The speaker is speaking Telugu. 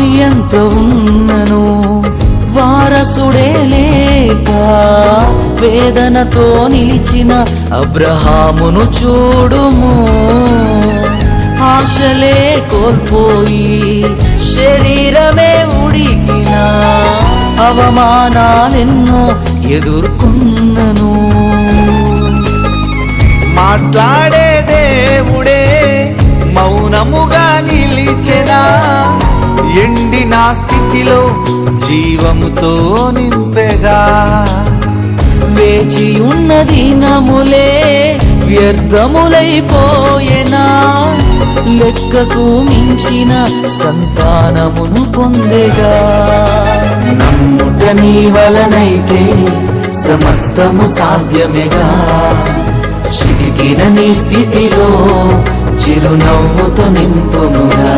ఆస్తి ఎంత ఉన్నను వారసుడే లేక వేదనతో నిలిచిన అబ్రహామును చూడుము. ఆశలే కోల్పోయి శరీరమే ఉడికిన అవమానాలెన్నో ఎదుర్కొన్నను. మాట్లాడే దేవుడే మౌనముగా నిలిచెనా, ఎండిన స్థితిలో జీవముతో నింపెగా. వేచి ఉన్న దినములే వ్యర్థములైపోయేనా, లెక్కకు మించిన సంతానమును పొందెగా. నమ్ముట నీ వలనైతే సమస్తము సాధ్యమేగా, చితికిన నీ స్థితిలో చిరునవ్వుతో నింపునుగా.